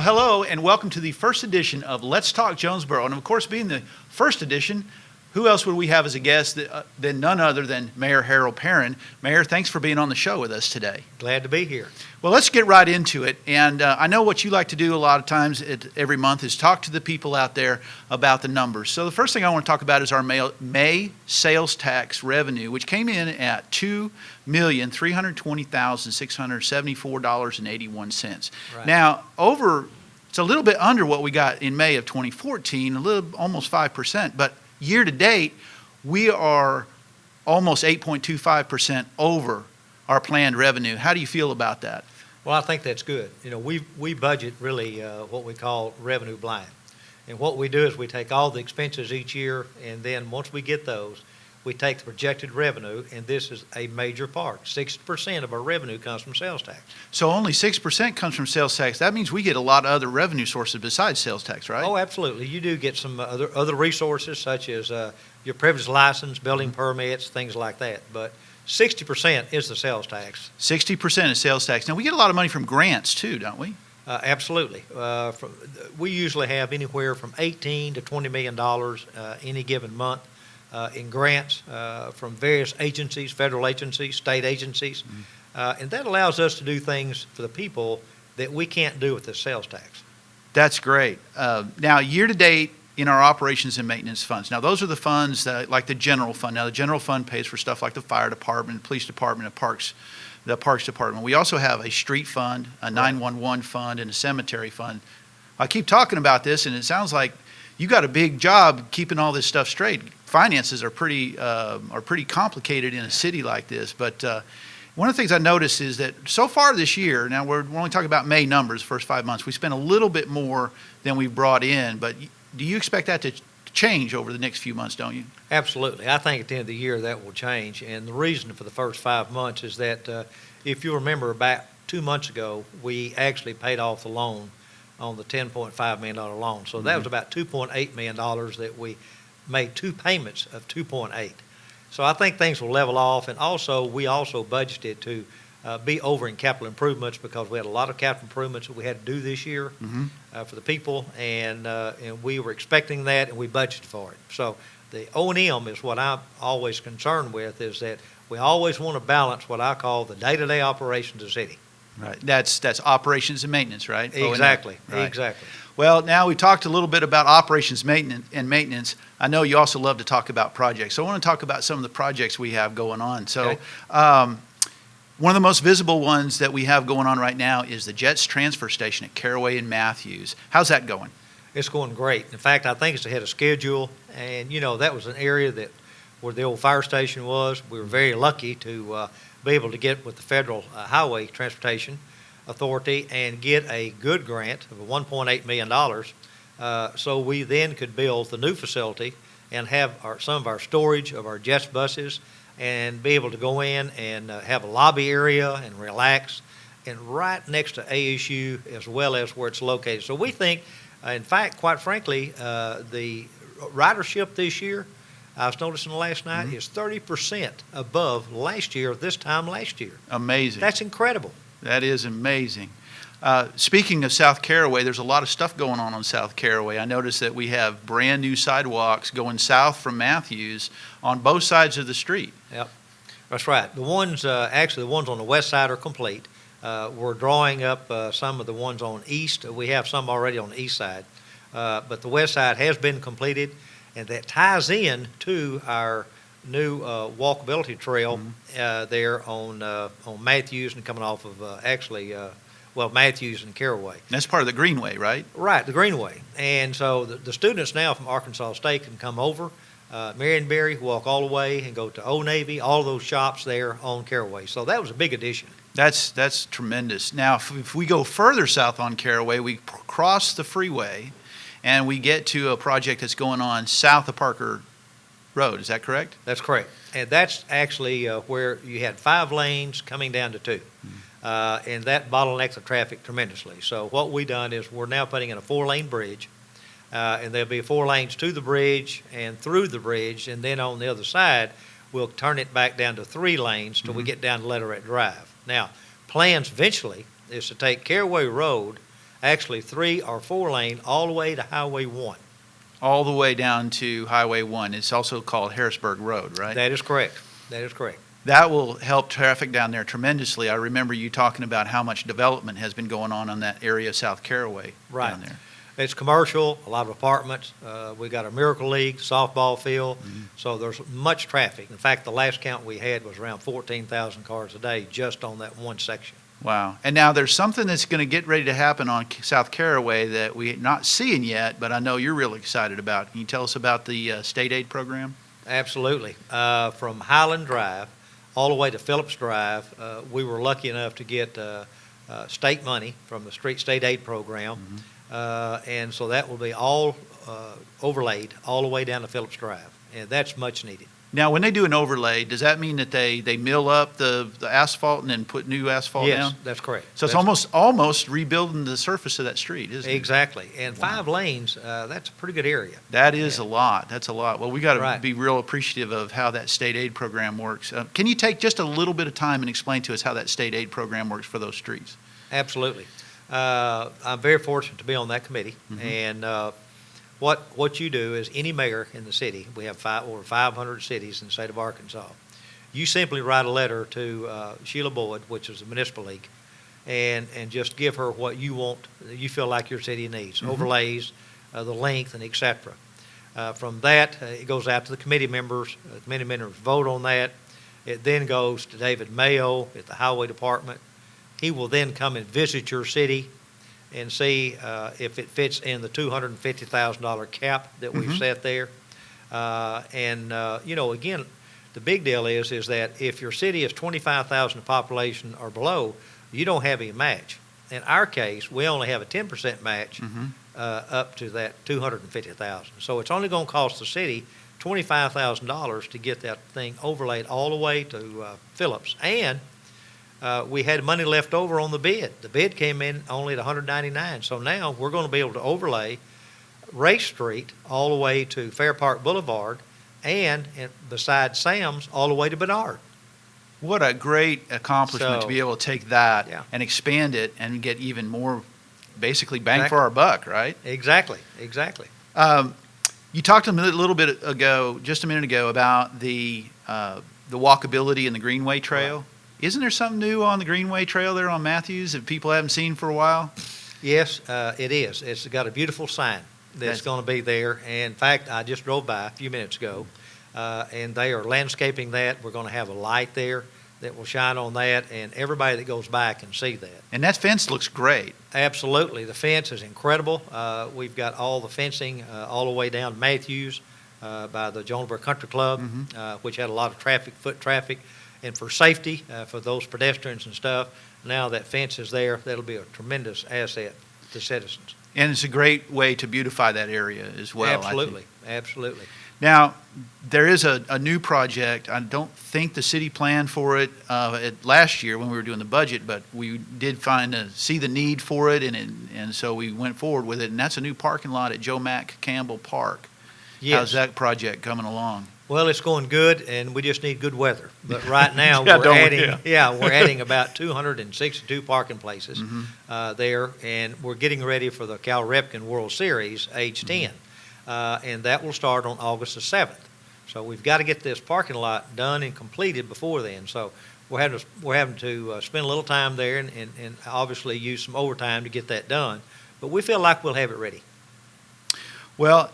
hello and welcome to the first edition of Let's Talk Jonesboro. And of course, being the first edition, who else would we have as a guest than none other than Mayor Harold Perrin? Mayor, thanks for being on the show with us today. Glad to be here. Well, let's get right into it. And I know what you like to do a lot of times every month is talk to the people out there about the numbers. So the first thing I want to talk about is our May sales tax revenue, which came in at $2,320,674.81. Right. Now, it's a little bit under what we got in May of 2014, almost 5%, but year to date, we are almost 8.25% over our planned revenue. How do you feel about that? Well, I think that's good. You know, we budget really what we call revenue blind. And what we do is we take all the expenses each year, and then once we get those, we take the projected revenue, and this is a major part. 60% of our revenue comes from sales tax. So only 6% comes from sales tax. That means we get a lot of other revenue sources besides sales tax, right? Oh, absolutely. You do get some other resources, such as your privilege license, building permits, things like that. But 60% is the sales tax. 60% is sales tax. Now, we get a lot of money from grants, too, don't we? Absolutely. We usually have anywhere from $18 to $20 million any given month in grants from various agencies, federal agencies, state agencies. And that allows us to do things for the people that we can't do with the sales tax. That's great. Now, year to date, in our operations and maintenance funds. Now, those are the funds that, like the general fund. Now, the general fund pays for stuff like the fire department, police department, the parks department. We also have a street fund, a 911 fund, and a cemetery fund. I keep talking about this, and it sounds like you got a big job keeping all this stuff straight. Finances are pretty complicated in a city like this. But one of the things I noticed is that so far this year, now we're only talking about May numbers, first 5 months, we spent a little bit more than we brought in, but do you expect that to change over the next few months, don't you? Absolutely. I think at the end of the year that will change. And the reason for the first 5 months is that if you remember about 2 months ago, we actually paid off the loan on the $10.5 million loan. So that was about $2.8 million that we made 2 payments of 2.8. So I think things will level off. And also, we also budgeted to be over in capital improvements because we had a lot of capital improvements that we had to do this year for the people, and we were expecting that, and we budgeted for it. So the O&M is what I'm always concerned with, is that we always want to balance what I call the day-to-day operations of the city. Right. That's operations and maintenance, right? Exactly. O&M. Right. Exactly. Well, now we talked a little bit about operations maintenance. I know you also love to talk about projects. So I want to talk about some of the projects we have going on. So Okay. One of the most visible ones that we have going on right now is the Jets transfer station at Caraway and Matthews. How's that going? It's going great. In fact, I think it's ahead of schedule. And, you know, that was an area where the old fire station was. We were very lucky to be able to get with the Federal Highway Transportation Authority and get a good grant of $1.8 million. So we then could build the new facility and have some of our storage of our Jets buses and be able to go in and have a lobby area and relax, and right next to ASU as well as where it's located. So we think, in fact, quite frankly, the ridership this year, I was noticing last night, is 30% above last year, this time last year. Amazing. That's incredible. That is amazing. Speaking of South Caraway, there's a lot of stuff going on South Caraway. I noticed that we have brand new sidewalks going south from Matthews on both sides of the street. Yep, that's right. The ones, actually, the ones on the west side are complete. We're drawing up some of the ones on east. We have some already on the east side, but the west side has been completed, and that ties in to our new walkability trail there on Matthews and coming off of Matthews and Caraway. That's part of the Greenway, right? Right, the Greenway. And so the students now from Arkansas State can come over, Marionberry, walk all the way and go to Old Navy, all those shops there on Caraway. So that was a big addition. That's tremendous. Now, if we go further south on Caraway, we cross the freeway and we get to a project that's going on south of Parker Road. Is that correct? That's correct. And that's actually where you had 5 lanes coming down to 2. And that bottlenecks the traffic tremendously. So what we've done is we're now putting in a 4-lane bridge, and there'll be 4 lanes to the bridge and through the bridge, and then on the other side, we'll turn it back down to 3 lanes till we get down to Letterette Drive. Now, plans eventually is to take Caraway Road actually 3 or 4 lane all the way to Highway 1. All the way down to Highway 1. It's also called Harrisburg Road, right? That is correct. That is correct. That will help traffic down there tremendously. I remember you talking about how much development has been going on that area of South Caraway Right. down there. It's commercial, a lot of apartments. We got a Miracle League softball field, Mm-hmm. so there's much traffic. In fact, the last count we had was around 14,000 cars a day just on that one section. Wow. And now there's something that's going to get ready to happen on South Caraway that we're not seeing yet, but I know you're really excited about. Can you tell us about the state aid program? Absolutely. From Highland Drive all the way to Phillips Drive, we were lucky enough to get state money from the state aid program. And so that will be all overlaid all the way down to Phillips Drive, and that's much needed. Now, when they do an overlay, does that mean that they mill up the asphalt and then put new asphalt down? Yes, that's correct. So it's That's almost rebuilding the surface of that street, isn't it? exactly. And Wow. 5 lanes, that's a pretty good area. That is Yeah. a lot. That's a lot. Well, we got to Right. be real appreciative of how that state aid program works. Can you take just a little bit of time and explain to us how that state aid program works for those streets? Absolutely. I'm very fortunate to be on that committee. And what you do is any mayor in the city, we have over 500 cities in the state of Arkansas, you simply write a letter to Sheila Boyd, which is the municipal league, and just give her what you want, you feel like your city needs, overlays, the length, and et cetera. From that, it goes out to the committee members. The committee members vote on that. It then goes to David Mayo at the Highway Department. He will then come and visit your city and see if it fits in the $250,000 cap that we've set there. Again, the big deal is that if your city is 25,000 population or below, you don't have any match. In our case, we only have a 10% match up to that 250,000. So it's only going to cost the city $25,000 to get that thing overlaid all the way to Phillips. And we had money left over on the bid. The bid came in only at $199. So now we're going to be able to overlay Race Street all the way to Fair Park Boulevard and beside Sam's all the way to Bernard. What a great accomplishment to So- be able to take that Yeah. and expand it and get even more, basically, bang Exactly. for our buck, right? Exactly. You talked a little bit ago, just a minute ago, about the walkability in the Greenway Trail. Isn't there something new on the Greenway Trail there on Matthews that people haven't seen for a while? Yes, it is. It's got a beautiful sign that's going to be there. And in fact, I just drove by a few minutes ago, and they are landscaping that. We're going to have a light there that will shine on that, and everybody that goes by can see that. And that fence looks great. Absolutely. The fence is incredible. We've got all the fencing all the way down to Matthews by the Jonesboro Country Club, which had a lot of foot traffic. And for safety, for those pedestrians and stuff, now that fence is there, that'll be a tremendous asset to citizens. And it's a great way to beautify that area as well, I think. Absolutely, absolutely. Now, there is a new project. I don't think the city planned for it last year when we were doing the budget, but we did see the need for it, and so we went forward with it. And that's a new parking lot at Joe Mack Campbell Park. Yes. How's that project coming along? Well, it's going good, and we just need good weather. But right now, Yeah, we're don't we? adding, we're adding about 262 parking places there, and we're getting ready for the Cal Ripken World Series, age 10, and that will start on August the 7th. So we've got to get this parking lot done and completed before then. So we're having to spend a little time there and obviously use some overtime to get that done. But we feel like we'll have it ready. Well,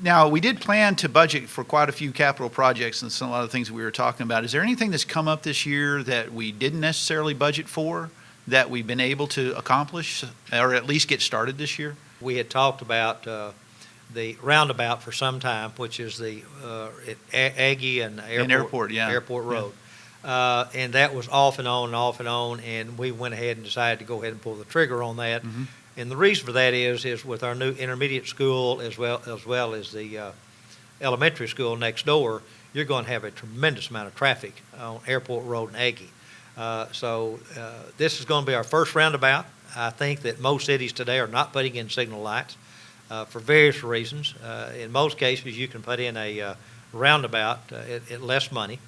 now, we did plan to budget for quite a few capital projects and a lot of things that we were talking about. Is there anything that's come up this year that we didn't necessarily budget for that we've been able to accomplish or at least get started this year? We had talked about the roundabout for some time, which is the Aggie and Airport Road. And that was off and on, and we went ahead and decided to go ahead and pull the trigger on that. And the reason for that is with our new intermediate school as well as the elementary school next door, you're going to have a tremendous amount of traffic on Airport Road and Aggie. So this is going to be our first roundabout. I think that most cities today are not putting in signal lights for various reasons. In most cases, you can put in a roundabout at less money,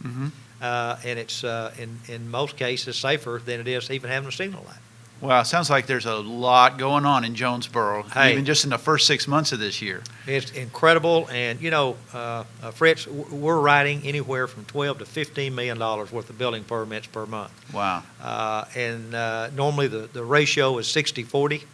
and it's in most cases safer than it is even having a signal light. Wow, sounds like there's a lot going on in Jonesboro, Hey. even just in the first 6 months of this year. It's incredible, and Fritz, we're writing anywhere from $12 to $15 million worth of building permits per month. Wow. Normally the ratio is 60-40,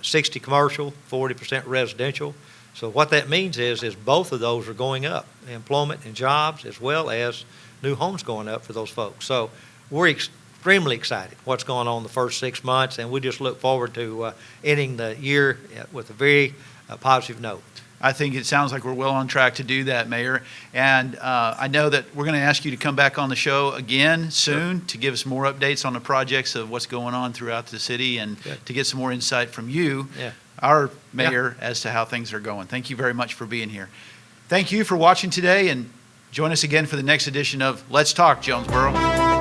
60 commercial, 40% residential. So what that means is both of those are going up, employment and jobs, as well as new homes going up for those folks. So we're extremely excited what's going on the first 6 months, and we just look forward to ending the year with a very positive note. I think it sounds like we're well on track to do that, Mayor. And I know that we're going to ask you to come back on the show again soon to give us more updates on the projects of what's going on throughout the city and Good. to get some more insight from you, Yeah. our mayor, as to how things are going. Thank you very much for being here. Thank you for watching today, and join us again for the next edition of Let's Talk Jonesboro.